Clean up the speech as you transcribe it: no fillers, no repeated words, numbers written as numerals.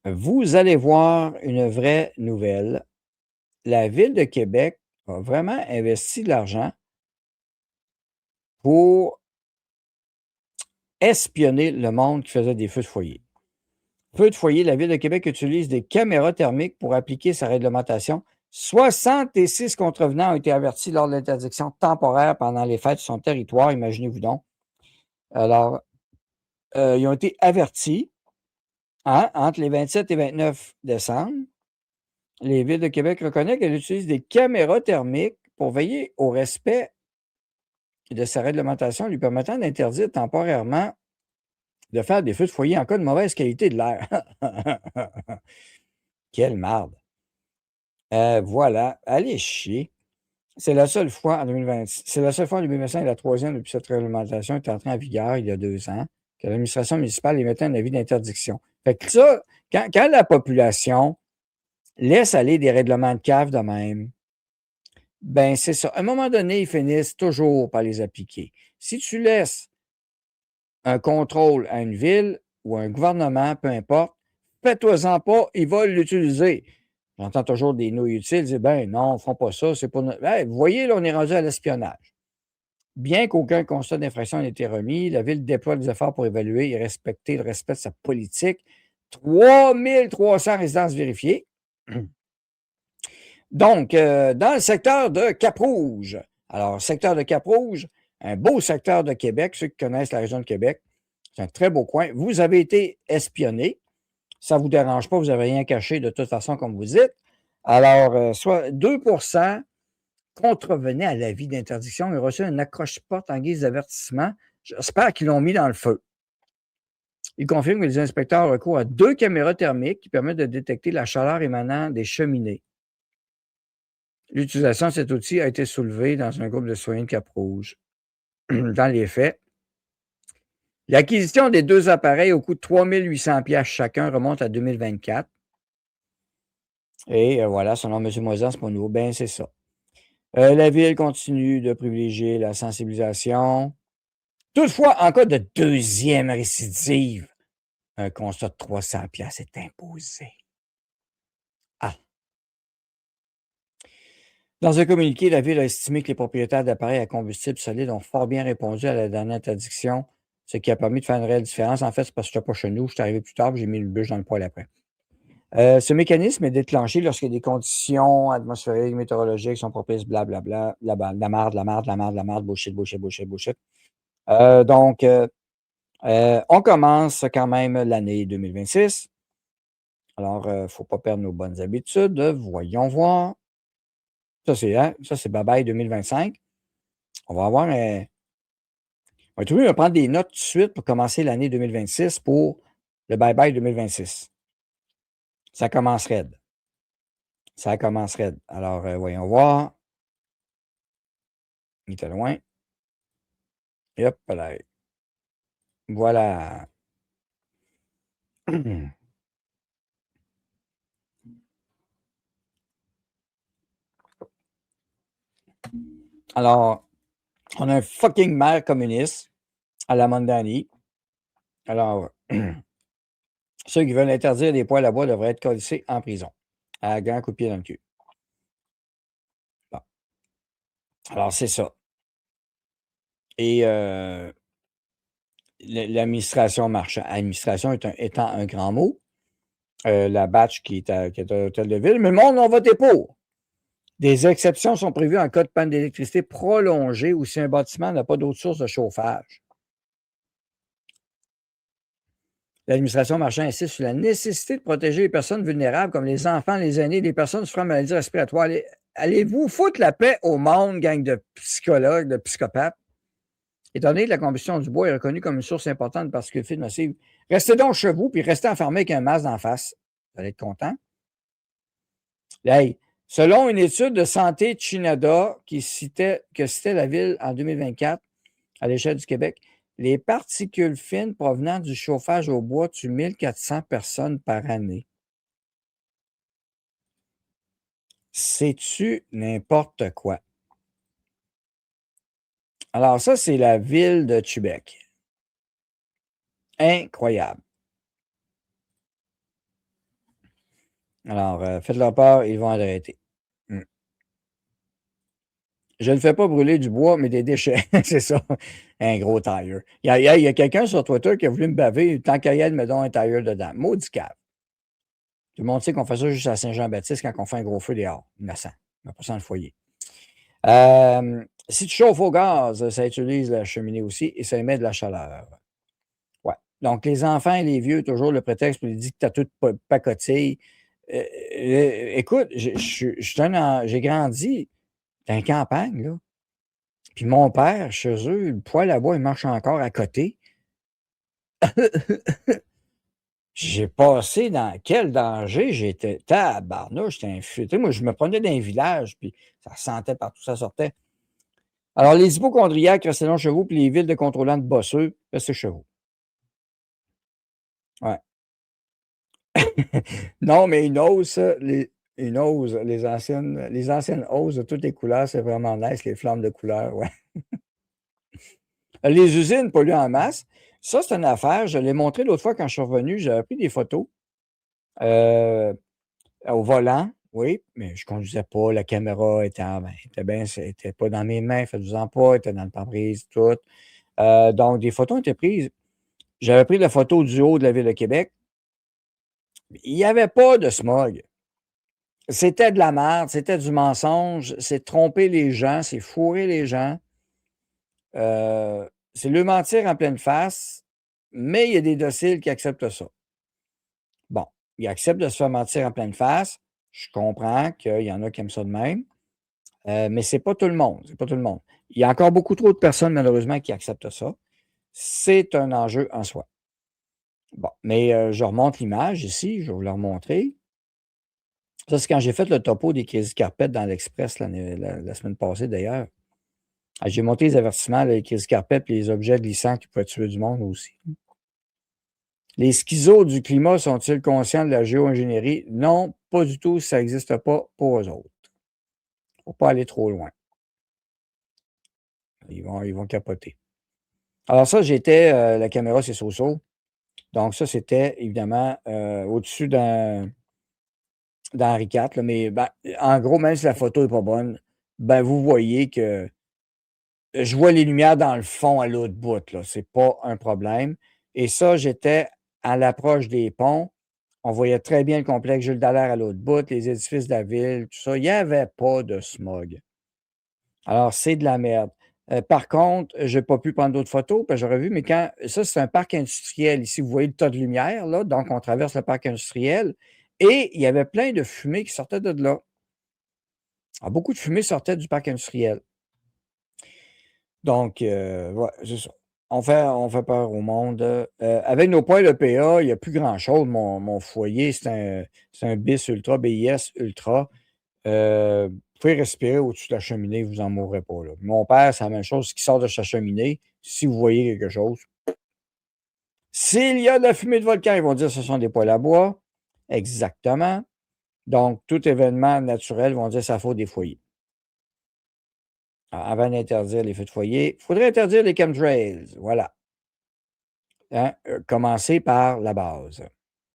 Vous allez voir une vraie nouvelle. La Ville de Québec a vraiment investi de l'argent pour espionner le monde qui faisait des feux de foyer. Feux de foyer, la Ville de Québec utilise des caméras thermiques pour appliquer sa réglementation. 66 contrevenants ont été avertis lors de l'interdiction temporaire pendant les fêtes sur son territoire, imaginez-vous donc. Alors, ils ont été avertis entre les 27 et 29 décembre. Les Villes de Québec reconnaissent qu'elles utilisent des caméras thermiques pour veiller au respect de sa réglementation lui permettant d'interdire temporairement de faire des feux de foyer en cas de mauvaise qualité de l'air. Quelle marde. Voilà, allez chier. C'est la seule fois en 2020, c'est la seule fois en 2025 et la troisième depuis cette réglementation est entrée en vigueur il y a 2 ans que l'administration municipale émettait un avis d'interdiction. Fait que ça, quand la population laisse aller des règlements de cave de même, ben c'est ça. À un moment donné, ils finissent toujours par les appliquer. Si tu laisses un contrôle à une ville ou à un gouvernement, peu importe, fais-toi-en pas, ils vont l'utiliser. J'entends toujours des nouilles utiles dire ben non, ne font pas ça, c'est pour notre. Hey, vous voyez, là, on est rendu à l'espionnage. Bien qu'aucun constat d'infraction n'ait été remis, la Ville déploie des efforts pour évaluer et respecter le respect de sa politique. 3300 résidences vérifiées. Donc, dans le secteur de Cap-Rouge. Alors, secteur de Cap-Rouge, un beau secteur de Québec, ceux qui connaissent la région de Québec, c'est un très beau coin. Vous avez été espionné. Ça ne vous dérange pas, vous n'avez rien caché de toute façon, comme vous dites. Alors, soit 2 contrevenaient à l'avis d'interdiction et reçu un accroche-porte en guise d'avertissement. J'espère qu'ils l'ont mis dans le feu. Il confirme que les inspecteurs ont recours à 2 caméras thermiques qui permettent de détecter la chaleur émanant des cheminées. L'utilisation de cet outil a été soulevée dans un groupe de citoyens de Cap-Rouge. Dans les faits, l'acquisition des 2 appareils au coût de 3 800 $ chacun remonte à 2024. Et voilà, selon M. Moisan, c'est pas nouveau. Ben, c'est ça. La Ville continue de privilégier la sensibilisation. Toutefois, en cas de deuxième récidive, un constat de 300 $ est imposé. Ah! Dans un communiqué, la Ville a estimé que les propriétaires d'appareils à combustible solide ont fort bien répondu à la dernière interdiction, ce qui a permis de faire une réelle différence. En fait, c'est parce que je n'étais pas chez nous, je suis arrivé plus tard, j'ai mis le bûche dans le poêle après. Ce mécanisme est déclenché lorsqu'il y a des conditions atmosphériques, météorologiques sont propices, blablabla, la marde, bullshit. On commence quand même l'année 2026. Alors, il ne faut pas perdre nos bonnes habitudes. Voyons voir. Ça, c'est bye-bye 2025. On va avoir un. On va prendre des notes tout de suite pour commencer l'année 2026 pour le bye-bye 2026. Ça commence raide. Ça commence raide. Alors, voyons voir. Il était loin. Et hop là. Voilà. Alors, on a un fucking maire communiste à la Mondani. Alors, ceux qui veulent interdire les poêles à bois devraient être collés en prison. À grand coup de pied dans le cul. Bon. Alors, c'est ça. Et l'administration marchand. Administration étant un grand mot. La batch qui est à l'hôtel de ville. Mais le monde n'a voté pour. Des exceptions sont prévues en cas de panne d'électricité prolongée ou si un bâtiment n'a pas d'autre source de chauffage. L'administration marchand insiste sur la nécessité de protéger les personnes vulnérables comme les enfants, les aînés, les personnes souffrant de maladies respiratoires. Allez-vous foutre la paix au monde, gang de psychologues, de psychopathes? Étant donné que la combustion du bois est reconnue comme une source importante de particules fines nocives, restez donc chez vous et restez enfermés avec un masque d'en face. Vous allez être content. Hey, selon une étude de Santé Chinada que citait la ville en 2024 à l'échelle du Québec, les particules fines provenant du chauffage au bois tuent 1400 personnes par année. C'est-tu n'importe quoi? Alors ça, c'est la ville de Québec. Incroyable. Alors, faites-leur peur, ils vont arrêter. Mmh. Je ne fais pas brûler du bois, mais des déchets, c'est ça, un gros tailleur. Il y a quelqu'un sur Twitter qui a voulu me baver, tant qu'à y être, mets donc un tailleur dedans. Maudit cave. Tout le monde sait qu'on fait ça juste à Saint-Jean-Baptiste quand on fait un gros feu dehors, innocent, mais pas sans le foyer. Si tu chauffes au gaz, ça utilise la cheminée aussi et ça émet de la chaleur. Ouais. Donc, les enfants et les vieux, toujours le prétexte pour les dire que tu as tout pacotille. Écoute, j'ai grandi dans la campagne, là. Puis mon père, chez eux, le poêle à bois, il marche encore à côté. J'ai passé dans quel danger j'étais. Tabarnouche, j'étais infiltré. Moi, je me prenais dans un village, puis ça sentait partout, ça sortait. Alors, les hypochondriaques restaient longs chevaux, puis les villes de contrôlants de bosseux restaient chevaux. Ouais. Non, mais une hausse, une hausse, les anciennes hausses de toutes les couleurs, c'est vraiment nice, les flammes de couleur, ouais. Les usines polluent en masse. Ça, c'est une affaire. Je l'ai montré l'autre fois quand je suis revenu. J'avais pris des photos euh, au volant, oui, mais je ne conduisais pas. La caméra était pas dans mes mains, faites-vous-en pas, était dans le pare-brise, tout. Donc, des photos étaient prises. J'avais pris la photo du haut de la ville de Québec. Il n'y avait pas de smog. C'était de la merde, c'était du mensonge, c'est tromper les gens, c'est fourrer les gens. C'est leur mentir en pleine face, mais il y a des dociles qui acceptent ça. Bon, ils acceptent de se faire mentir en pleine face. Je comprends qu'il y en a qui aiment ça de même, mais c'est pas tout le monde, c'est pas tout le monde. Il y a encore beaucoup trop de personnes, malheureusement, qui acceptent ça. C'est un enjeu en soi. Bon, mais je remonte l'image ici, je vais vous la remontrer. Ça, c'est quand j'ai fait le topo des Crazy Carpet dans l'Express la semaine passée, d'ailleurs. Ah, j'ai monté les avertissements, là, les Crazy Carpet et les objets glissants qui pouvaient tuer du monde aussi. Les schizos du climat sont-ils conscients de la géo-ingénierie? Non, pas du tout. Ça n'existe pas pour eux autres. Il ne faut pas aller trop loin. Ils vont capoter. Alors ça, la caméra, c'est Soso. Donc ça, c'était évidemment au-dessus d'Henri IV. Là, mais ben, en gros, même si la photo n'est pas bonne, ben, vous voyez que je vois les lumières dans le fond à l'autre bout. Ce n'est pas un problème. Et ça, j'étais à l'approche des ponts. On voyait très bien le complexe Jules Dallaire à l'autre bout, les édifices de la ville, tout ça. Il n'y avait pas de smog. Alors, c'est de la merde. Par contre, je n'ai pas pu prendre d'autres photos, parce que j'aurais vu, mais ça, c'est un parc industriel. Ici, vous voyez le tas de lumière, là. Donc, on traverse le parc industriel. Et il y avait plein de fumée qui sortait de là. Alors, beaucoup de fumée sortait du parc industriel. Donc, ouais, c'est ça. On fait peur au monde. Avec nos points EPA, il n'y a plus grand-chose. Mon foyer, c'est un BIS Ultra, BIS Ultra. Vous pouvez respirer au-dessus de la cheminée, vous n'en mourrez pas, là. Mon père, c'est la même chose. Ce qui sort de sa cheminée, si vous voyez quelque chose, s'il y a de la fumée de volcan, ils vont dire que ce sont des poêles à bois. Exactement. Donc, tout événement naturel, ils vont dire que ça faute des foyers. Alors, avant d'interdire les feux de foyer, il faudrait interdire les chemtrails. Voilà. Hein? Commencer par la base.